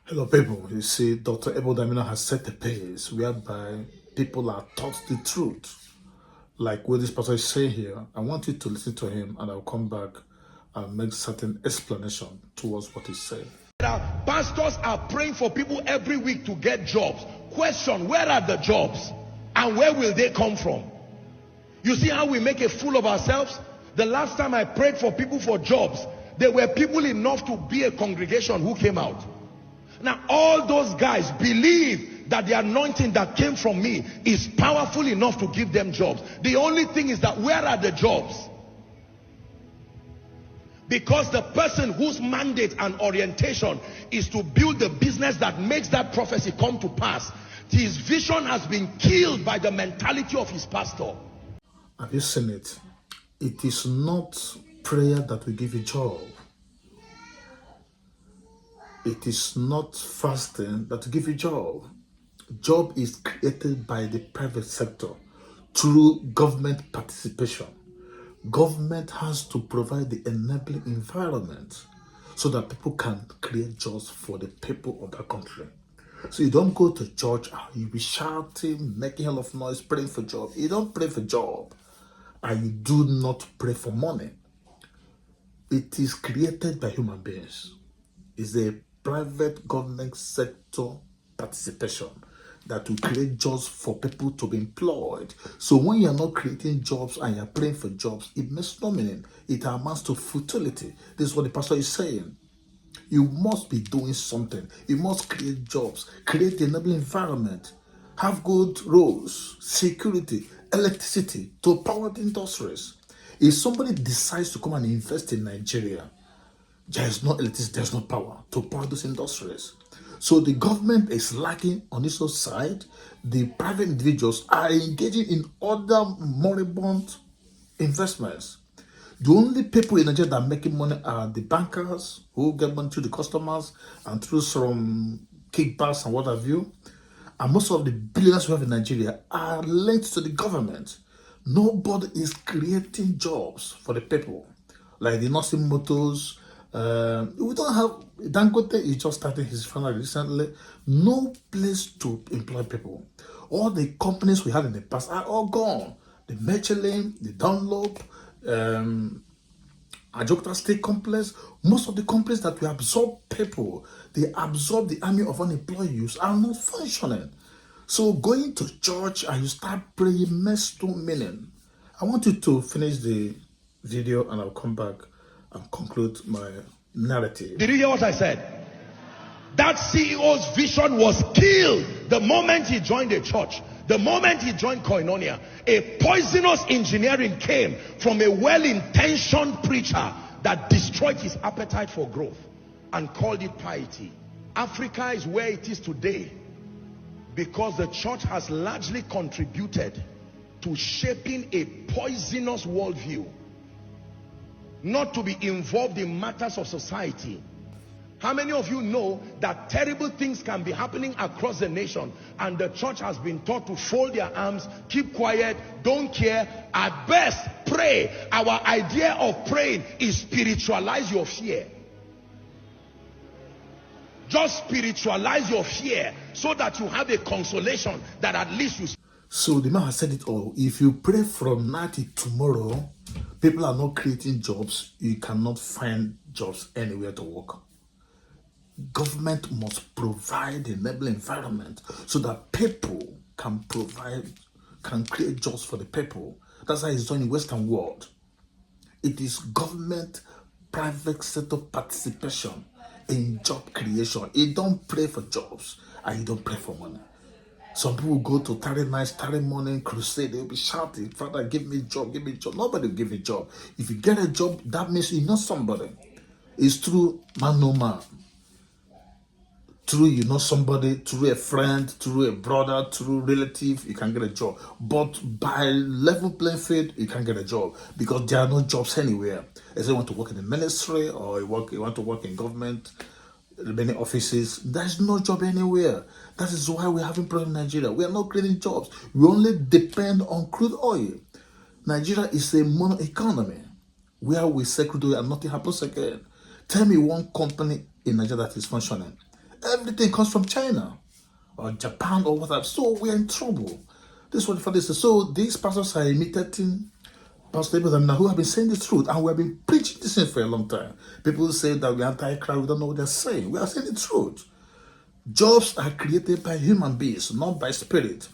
Hello, people. You see, Dr. Abel Damina has set the pace whereby people are taught the truth. Like what this pastor is saying here, I want you to listen to him and I'll come back and make certain explanation towards what he's saying. Pastors are praying for people every week to get jobs. Question, where are the jobs? And where will they come from? You see how we make a fool of ourselves? The last time I prayed for people for jobs, there were people enough to be a congregation who came out. Now all those guys believe that the anointing that came from me is powerful enough to give them jobs. The only thing is that where are the jobs? Because the person whose mandate and orientation is to build the business that makes that prophecy come to pass, his vision has been killed by the mentality of his pastor. Have you seen it? It is not prayer that will give you job. It is not fasting that will give you job. Job is created by the private sector through government participation. Government has to provide the enabling environment so that people can create jobs for the people of that country. So you don't go to church and you be shouting, making a lot of noise, praying for job. You don't pray for job and you do not pray for money. It is created by human beings. It's a private government sector participation that will create jobs for people to be employed. So when you're not creating jobs and you're praying for jobs, it makes no meaning. It amounts to futility. This is what the pastor is saying. You must be doing something. You must create jobs, create the enabling environment, have good roads, security, electricity to power the industries. If somebody decides to come and invest in Nigeria, there is no electricity, there's no power to power those industries. So the government is lacking on its own side. The private individuals are engaging in other moribund investments. The only people in Nigeria that are making money are the bankers who get money through the customers and through some kickbacks and what have you. And most of the billionaires we have in Nigeria are linked to the government. Nobody is creating jobs for the people. Like the nursing motors, we don't have, Dangote is just starting his refinery recently. No place to employ people. All the companies we had in the past are all gone. The Michelin, the Dunlop, Ajokta State Complex, most of the companies that will absorb people, they absorb the army of unemployed youths are not functioning. So going to church and you start praying makes no meaning. I want you to finish the video and I'll come back and conclude my narrative. Did you hear what I said? That CEO's vision was killed the moment he joined the church. The moment he joined Koinonia, a poisonous engineering came from a well-intentioned preacher that destroyed his appetite for growth and called it piety. Africa is where it is today because the church has largely contributed to shaping a poisonous worldview, not to be involved in matters of society. How many of you know that terrible things can be happening across the nation and the church has been taught to fold their arms, keep quiet, don't care, at best pray? Our idea of praying is spiritualize your fear. Just spiritualize your fear so that you have a consolation that at least you... So the man has said it all. If you pray from now till tomorrow, people are not creating jobs, you cannot find jobs anywhere to work. Government must provide the enabling environment so that people can create jobs for the people. That's how it's done in the Western world. It is government, private sector participation in job creation. You don't pray for jobs and you don't pray for money. Some people go to tarry night, tarry morning, crusade, they'll be shouting, Father, give me a job, give me a job. Nobody will give you a job. If you get a job, that means you know somebody. It's through man no man. Through you know somebody, through a friend, through a brother, through relative, you can get a job. But by level playing field, you can't get a job because there are no jobs anywhere. As you want to work in the ministry or you want to work in government, many offices, there's no job anywhere. That is why we're having problems in Nigeria. We are not creating jobs. We only depend on crude oil. Nigeria is a mono economy where we sell crude oil and nothing happens again. Tell me one company in Nigeria that is functioning. Everything comes from China or Japan or whatever. So we are in trouble. This is what the Father says. So these pastors are imitating Pastor Abraham who have been saying the truth, and we have been preaching this thing for a long time. People say that we're anti-Christ, we don't know what they're saying. We are saying the truth. Jobs are created by human beings, not by spirit.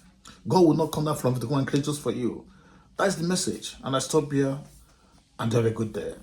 God will not come down from the one creatures for you. That's the message. And I stop here, and have a good day.